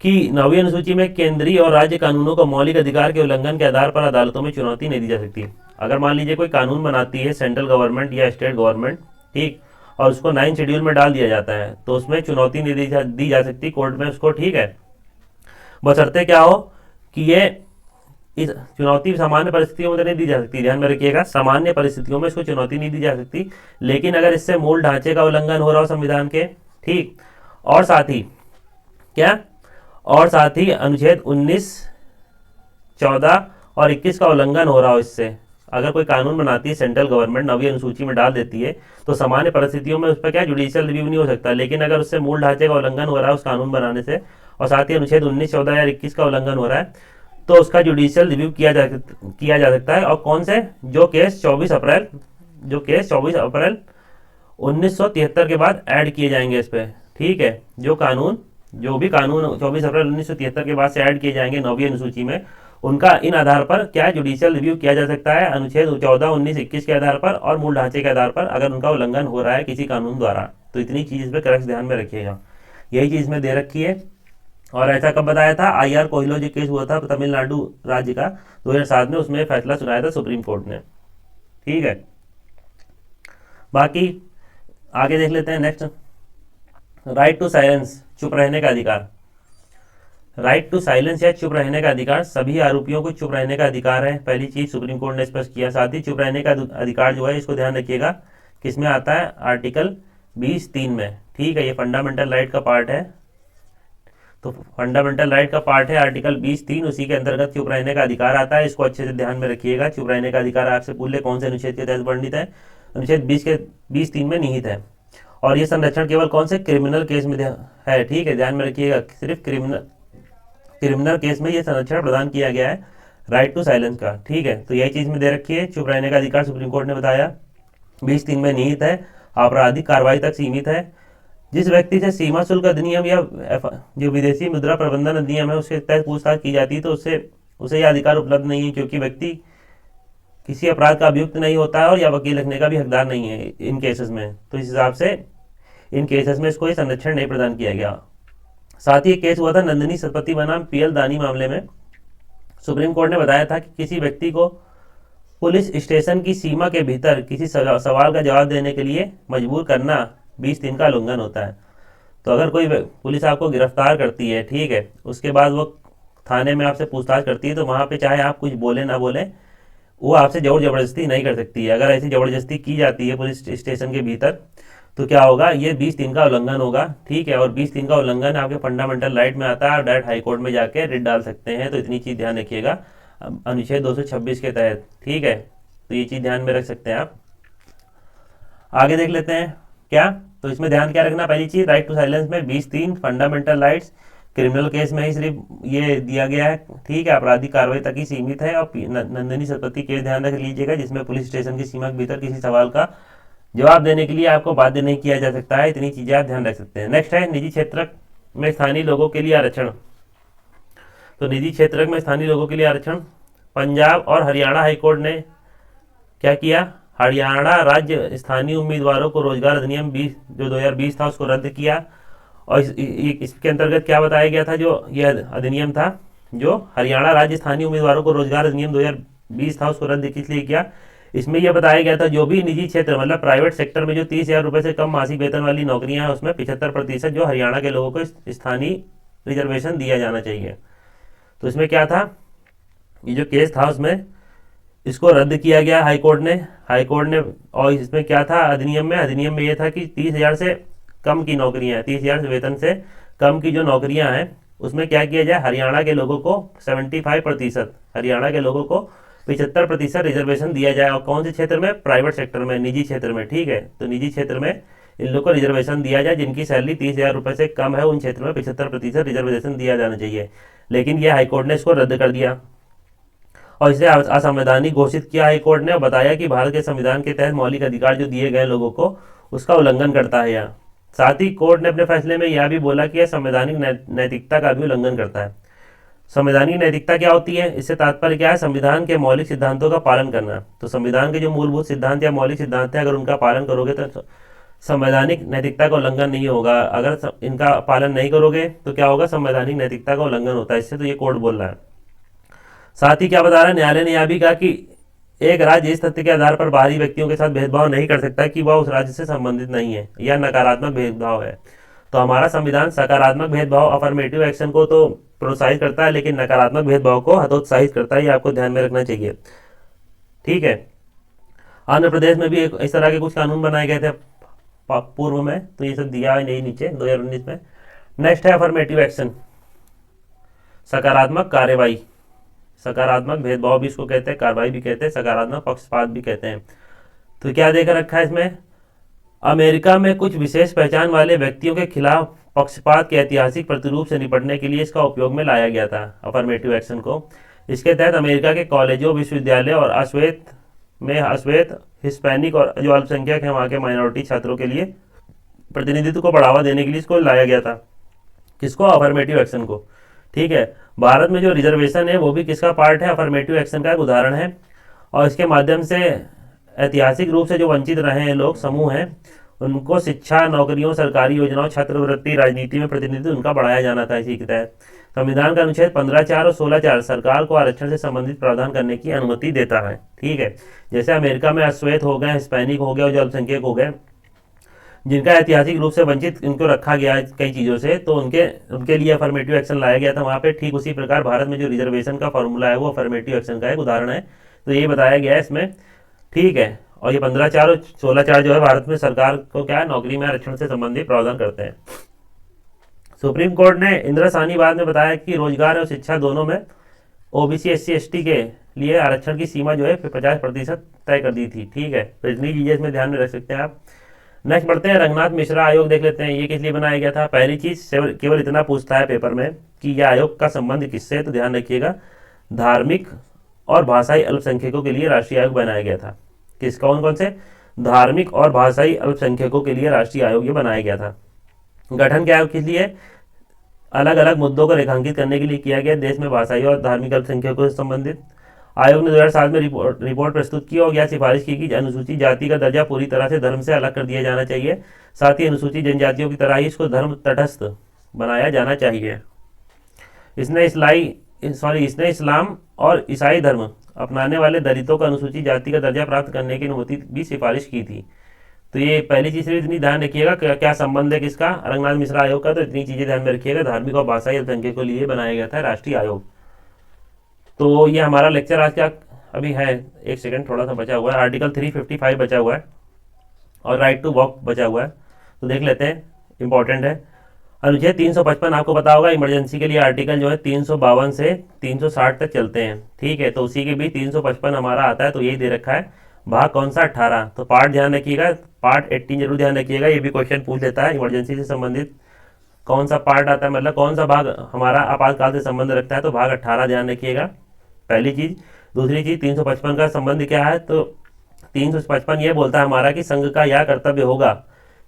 कि 9वीं अनुसूची में केंद्रीय और राज्य कानूनों को मौलिक अधिकार के उल्लंघन के आधार पर अदालतों में चुनौती नहीं दी जा सकती। अगर मान लीजिए कोई कानून बनाती है सेंट्रल गवर्नमेंट या स्टेट गवर्नमेंट, ठीक, और उसको 9 शेड्यूल में डाल दिया जाता है तो उसमें चुनौती नहीं दी जा सकती कोर्ट में उसको, ठीक है। बशर्ते क्या हो कि ये इस चुनौती सामान्य परिस्थितियों में तो नहीं दी जा सकती, ध्यान में रखिएगा, सामान्य परिस्थितियों में इसको चुनौती नहीं दी जा सकती। लेकिन अगर इससे मूल ढांचे का उल्लंघन हो रहा हो संविधान के, ठीक, और साथ ही क्या, और साथ ही अनुच्छेद 19, 14 और 21 का उल्लंघन हो रहा हो इससे, अगर कोई कानून बनाती है सेंट्रल गवर्नमेंट 9वीं अनुसूची में डाल देती है तो सामान्य परिस्थितियों में उस पर क्या जुडिशियल रिव्यू नहीं हो सकता। लेकिन अगर उससे मूल ढांचे का उल्लंघन हो रहा है उस कानून बनाने से, और साथ ही अनुच्छेद 19, 14 या 21 का उल्लंघन हो रहा है, तो उसका जुडिशियल रिव्यू किया जा सकता है। और कौन से? जो केस 24 अप्रैल 1973 के बाद ऐड किए जाएंगे इस पर, ठीक है। जो भी कानून 24 अप्रैल 1973 के बाद से ऐड किए जाएंगे 9वीं अनुसूची में, उनका इन आधार पर क्या जुडिशियल रिव्यू किया जा सकता है, अनुच्छेद 14, 19, 21 के आधार पर और मूल ढांचे के आधार पर, अगर उनका उल्लंघन हो रहा है किसी कानून द्वारा। तो इतनी चीज इस पर क्रक्स ध्यान में रखिएगा, यही चीज में दे रखी है। और ऐसा कब बताया था, IR कोहिलो जो केस हुआ था तमिलनाडु राज्य का 2007 में, उसमें फैसला सुनाया था सुप्रीम कोर्ट ने। ठीक है, बाकी आगे देख लेते हैं नेक्स्ट, राइट टू साइलेंस, चुप रहने का अधिकार। राइट टू साइलेंस या चुप रहने का अधिकार, सभी आरोपियों को चुप रहने का अधिकार है, पहली चीज सुप्रीम कोर्ट ने स्पष्ट किया। साथ ही चुप रहने का अधिकार जो है, इसको ध्यान रखिएगा, किसमें आता है, आर्टिकल 20(3) में। ठीक है, ये फंडामेंटल राइट का पार्ट है, तो फंडामेंटल राइट का पार्ट है आर्टिकल 20(3), उसी के अंतर्गत चुप रहने का अधिकार आता है। इसको अच्छे से ध्यान में रखिएगा। चुप रहने का अधिकार आपसे पूछ ले कौन से अनुच्छेद के तहत वर्णित है, अनुच्छेद 20(3) में निहित है। और ये संरक्षण केवल कौन से क्रिमिनल केस में है, ठीक है, ध्यान में रखिएगा, सिर्फ क्रिमिनल केस में ये संरक्षण प्रदान किया गया है राइट टू साइलेंस का। ठीक है, तो यही चीज में दे रखी है, चुप रहने का अधिकार सुप्रीम कोर्ट ने बताया 20(3) में निहित है, आपराधिक कार्रवाई तक सीमित है। जिस व्यक्ति से सीमा शुल्क अधिनियम या जो विदेशी मुद्रा प्रबंधन अधिनियम है उसके तहत पूछताछ की जाती है, तो उसे यह अधिकार उपलब्ध नहीं है, क्योंकि व्यक्ति किसी अपराध का अभियुक्त नहीं होता है और या वकील रखने का भी हकदार नहीं है इन केसेस में। तो इस हिसाब से इन केसेस में इसको ये संरक्षण नहीं प्रदान किया गया। साथ ही एक केस हुआ था नंदिनी सतपथी बनाम PL दानी मामले में। सुप्रीम कोर्ट ने बताया था कि किसी व्यक्ति को पुलिस स्टेशन की सीमा के भीतर किसी सवाल का जवाब देने के लिए मजबूर करना 20(3) का उल्लंघन होता है। तो अगर कोई पुलिस आपको गिरफ्तार करती है, ठीक है, उसके बाद वो थाने में आपसे पूछताछ करती है, तो वहाँ पे चाहे आप कुछ बोले ना बोले, वो आपसे जोर जबरदस्ती नहीं कर सकती है। अगर ऐसी जबरदस्ती की जाती है पुलिस स्टेशन के भीतर, तो क्या होगा, ये 20(3) का उल्लंघन होगा। ठीक है, और 20(3) का उल्लंघन आपके फंडामेंटल राइट में आता है, आप डायरेक्ट हाई कोर्ट में जाके रिट डाल सकते हैं। तो इतनी चीज़ ध्यान रखिएगा अनुच्छेद 226 के तहत। ठीक है, तो ये चीज़ ध्यान में रख सकते हैं आप। आगे देख लेते हैं क्या, तो इसमें ध्यान क्या रखना, पहली चीज़ राइट टू साइलेंस में 20(3) फंडामेंटल राइट्स, क्रिमिनल केस में ही सिर्फ ये दिया गया है। ठीक है, आपराधिक कार्रवाई तक ही सीमित है। और नंदिनी सतपथी केस ध्यान रख लीजिएगा, जिसमें पुलिस स्टेशन की सीमा के भीतर किसी सवाल का जवाब देने के लिए आपको बाध्य नहीं किया जा सकता है। इतनी चीजें आप ध्यान रख सकते हैं। नेक्स्ट है निजी क्षेत्र में स्थानीय लोगों के लिए आरक्षण। तो निजी क्षेत्र में स्थानीय लोगों के लिए आरक्षण, पंजाब और हरियाणा हाईकोर्ट ने क्या किया, हरियाणा राज्य स्थानीय उम्मीदवारों को रोजगार अधिनियम 2020 था उसको रद्द किया। और इसके अंतर्गत क्या बताया गया था, जो यह अधिनियम था, जो हरियाणा राज्य स्थानीय उम्मीदवारों को रोजगार अधिनियम 2020 था उसको रद्द किस लिए किया, इसमें यह बताया गया था जो भी निजी क्षेत्र मतलब प्राइवेट सेक्टर में जो 30,000 रुपये से कम मासिक वेतन वाली नौकरियां हैं, उसमें 75% जो हरियाणा के लोगों को स्थानीय रिजर्वेशन दिया जाना चाहिए। तो इसमें क्या था, ये जो केस था उसमें इसको रद्द किया गया हाई कोर्ट ने। और इसमें क्या था, अधिनियम में यह था कि 30,000 से कम की नौकरियां, 30,000 वेतन से कम की जो नौकरियां हैं उसमें क्या किया जाए, हरियाणा के लोगों को 75%, हरियाणा के लोगों को 75% रिजर्वेशन दिया जाए। और कौन से क्षेत्र में, प्राइवेट सेक्टर में, निजी क्षेत्र में। ठीक है, तो निजी क्षेत्र में इन लोगों को रिजर्वेशन दिया जाए, जिनकी सैलरी 30,000 रुपये से कम है, उन क्षेत्र में 75% रिजर्वेशन दिया जाना चाहिए। लेकिन यह हाईकोर्ट ने इसको रद्द कर दिया और इसे असंवैधानिक घोषित किया हाईकोर्ट ने, बताया कि भारत के संविधान के तहत मौलिक अधिकार जो दिए गए लोगों को उसका उल्लंघन करता है यह। साथ ही कोर्ट ने अपने फैसले में यह भी बोला कि यह संवैधानिक नैतिकता का भी उल्लंघन करता है। संवैधानिक नैतिकता क्या होती है, इससे तात्पर्य क्या है, संविधान के मौलिक सिद्धांतों का पालन करना। तो संविधान के जो मूलभूत सिद्धांत या मौलिक सिद्धांत है, अगर उनका पालन करोगे तो संवैधानिक नैतिकता का उल्लंघन नहीं होगा। अगर इनका पालन नहीं करोगे तो क्या होगा, संवैधानिक नैतिकता का उल्लंघन होता है। इससे तो ये कोर्ट बोल रहा है। साथ ही क्या बता रहा है, न्यायालय ने यह भी कहा कि एक राज्य इस तथ्य के आधार पर बाहरी व्यक्तियों के साथ भेदभाव नहीं कर सकता कि वह उस राज्य से संबंधित नहीं है या नकारात्मक भेदभाव है। तो हमारा संविधान सकारात्मक भेदभाव, अफर्मेटिव एक्शन को तो प्रोत्साहित करता है, लेकिन नकारात्मक भेदभाव को हतोत्साहित करता है। ये आपको ध्यान में रखना चाहिए। ठीक है, आंध्र प्रदेश में भी इस तरह के कुछ कानून बनाए गए थे पूर्व में, तो ये सब दिया है नहीं नीचे 2019 में। नेक्स्ट है अफर्मेटिव एक्शन, सकारात्मक कार्रवाई। सकारात्मक भेदभाव भी इसको कहते हैं, कार्रवाई भी कहते हैं, सकारात्मक पक्षपात भी कहते हैं। तो क्या देकर रखा है इसमें, अमेरिका में कुछ विशेष पहचान वाले व्यक्तियों के खिलाफ पक्षपात के ऐतिहासिक प्रतिरूप से निपटने के लिए इसका उपयोग में लाया गया था अफर्मेटिव एक्शन को। इसके तहत अमेरिका के कॉलेजों, विश्वविद्यालय और अश्वेत, हिस्पैनिक और जो अल्पसंख्यक हैं वहाँ के माइनॉरिटी छात्रों के लिए प्रतिनिधित्व को बढ़ावा देने के लिए इसको लाया गया था। किसको, अफर्मेटिव एक्शन को। ठीक है। भारत में जो रिजर्वेशन है वो भी किसका पार्ट है, अफर्मेटिव एक्शन का एक उदाहरण है। और इसके माध्यम से ऐतिहासिक रूप से जो वंचित रहे हैं लोग समूह हैं उनको शिक्षा, नौकरियों, सरकारी योजनाओं, छात्रवृत्ति, राजनीति में प्रतिनिधित्व उनका बढ़ाया जाना था। इसी के तहत संविधान का अनुच्छेद 15(4) और 16(4) सरकार को आरक्षण से संबंधित प्रावधान करने की अनुमति देता है। ठीक है। जैसे अमेरिका में अश्वेत हो गए, हिस्पैनिक हो गए और जो अल्पसंख्यक हो गए, जिनका ऐतिहासिक रूप से वंचित इनको रखा गया है कई चीज़ों से, तो उनके उनके लिए अफर्मेटिव एक्शन लाया गया था वहाँ पे। ठीक उसी प्रकार भारत में जो रिजर्वेशन का फॉर्मूला है वो अफर्मेटिव एक्शन का एक उदाहरण है। तो ये बताया गया है इसमें। ठीक है। और ये 15(4) और 16(4) जो है भारत में सरकार को क्या है, नौकरी में आरक्षण से संबंधित प्रावधान करते हैं। सुप्रीम कोर्ट ने इंदिरासानीवाद में बताया कि रोजगार और शिक्षा दोनों में ओबीसी, SC, ST के लिए आरक्षण की सीमा जो है 50% तय कर दी थी। ठीक है। तो इतनी चीजें इसमें ध्यान में रख सकते हैं आप। नेक्स्ट बढ़ते हैं, रंगनाथ मिश्रा आयोग देख लेते हैं। ये किस लिए बनाया गया था। पहली चीज केवल इतना पूछता है पेपर में कि यह आयोग का संबंध किससे है, तो ध्यान रखिएगा धार्मिक और भाषाई अल्पसंख्यकों के लिए राष्ट्रीय आयोग बनाया गया था। किस कौन कौन से, धार्मिक और भाषाई अल्पसंख्यकों के लिए राष्ट्रीय आयोग ये बनाया गया था। गठन क्या किस लिए, अलग अलग मुद्दों को रेखांकित करने के लिए किया गया, देश में भाषाई और धार्मिक अल्पसंख्यकों से संबंधित। आयोग ने 2007 में रिपोर्ट प्रस्तुत की और यह सिफारिश की कि अनुसूचित जाति का दर्जा पूरी तरह से धर्म से अलग कर दिया जाना चाहिए। साथ ही अनुसूचित जनजातियों की तरह ही इसको धर्म तटस्थ बनाया जाना चाहिए। इसने इस्लाम और ईसाई धर्म अपनाने वाले दलितों को अनुसूचित जाति का दर्जा प्राप्त करने की अनुमति भी सिफारिश की थी। तो ये पहली चीज से इतनी ध्यान रखिएगा क्या संबंध है किसका, रंगनाथ मिश्रा आयोग का। तो इतनी चीजें ध्यान में रखिएगा, धार्मिक और भाषाई अल्पसंख्यकों के लिए बनाया गया था राष्ट्रीय आयोग। तो ये हमारा लेक्चर आज का अभी है, एक सेकंड थोड़ा सा बचा हुआ है, आर्टिकल 355 बचा हुआ है और राइट टू वॉक बचा हुआ है, तो देख लेते हैं, इंपॉर्टेंट है। अनुच्छेद 355 आपको पता होगा, इमरजेंसी के लिए आर्टिकल जो है 352 से 360 तक चलते हैं। ठीक है। तो उसी के भी 355 हमारा आता है, तो यही दे रखा है। भाग कौन सा, 18। तो पार्ट ध्यान रखिएगा, पार्ट 18 जरूर ध्यान रखिएगा, ये भी क्वेश्चन पूछ लेता है। इमरजेंसी से संबंधित कौन सा पार्ट आता है, मतलब कौन सा भाग हमारा आपातकाल से संबंध रखता है, तो भाग 18 ध्यान रखिएगा, पहली चीज। दूसरी चीज 355 का संबंध क्या है, तो 355 ये बोलता है हमारा कि संघ का यह कर्तव्य होगा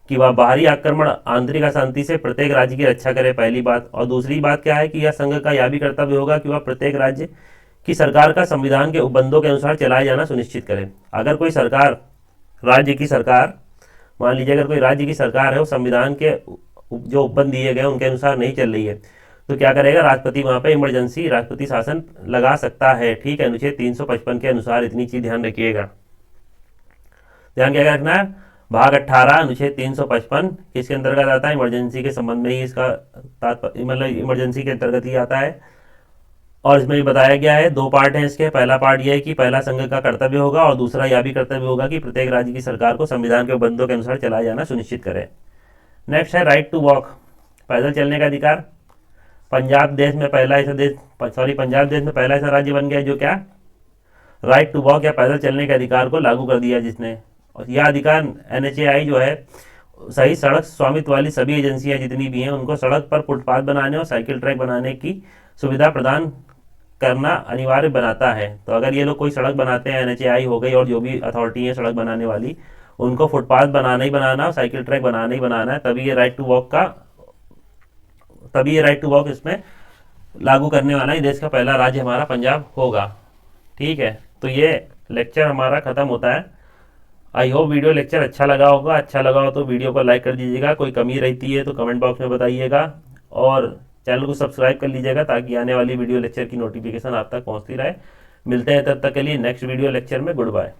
कि वह बाहरी आक्रमण, आंतरिक अशांति से प्रत्येक राज्य की रक्षा करे, पहली बात। और दूसरी बात क्या है कि यह संघ का यह भी कर्तव्य होगा कि वह प्रत्येक राज्य की सरकार का संविधान के उपबंधों के अनुसार चलाया जाना सुनिश्चित करे। अगर कोई सरकार, राज्य की सरकार, मान लीजिए अगर कोई राज्य की सरकार है वो संविधान के जो उपबंध दिए गए उनके अनुसार नहीं चल रही है, तो क्या करेगा, राष्ट्रपति वहां पे इमरजेंसी राष्ट्रपति शासन लगा सकता है। ठीक है। अनुच्छेद 355 के अनुसार इतनी चीज ध्यान रखिएगा। ध्यान क्या रखना है, भाग 18 अनुच्छेद 355 किसके अंतर्गत आता है, इमरजेंसी के संबंध में ही इसका मतलब इमरजेंसी के अंतर्गत ही आता है। और इसमें भी बताया गया है, दो पार्ट हैं इसके। पहला पार्ट यह है कि पहला संघ का कर्तव्य होगा और दूसरा यह भी कर्तव्य होगा कि प्रत्येक राज्य की सरकार को संविधान के उपबंधों के अनुसार चलाया जाना सुनिश्चित करे। नेक्स्ट है राइट टू वॉक, पैदल चलने का अधिकार। पंजाब देश में पहला ऐसा राज्य बन गया जो क्या, राइट टू वॉक या पैदल चलने के अधिकार को लागू कर दिया जिसने। और यह अधिकार NHAI जो है, सही सड़क स्वामित्व वाली सभी एजेंसियां जितनी भी हैं उनको सड़क पर फुटपाथ बनाने और साइकिल ट्रैक बनाने की सुविधा प्रदान करना अनिवार्य बनाता है। तो अगर ये लोग कोई सड़क बनाते हैं, NHAI हो गई और जो भी अथॉरिटी है सड़क बनाने वाली, उनको फुटपाथ बनाना ही बनाना और साइकिल ट्रैक बनाना ही बनाना है, तभी ये राइट टू वॉक इसमें लागू करने वाला ही देश का पहला राज्य हमारा पंजाब होगा। ठीक है। तो ये लेक्चर हमारा खत्म होता है। आई होप वीडियो लेक्चर अच्छा लगा होगा। अच्छा लगा हो तो वीडियो को लाइक कर दीजिएगा, कोई कमी रहती है तो कमेंट बॉक्स में बताइएगा और चैनल को सब्सक्राइब कर लीजिएगा ताकि आने वाली वीडियो लेक्चर की नोटिफिकेशन आप तक पहुंचती रहे। मिलते हैं तब तक के लिए नेक्स्ट वीडियो लेक्चर में। Good bye.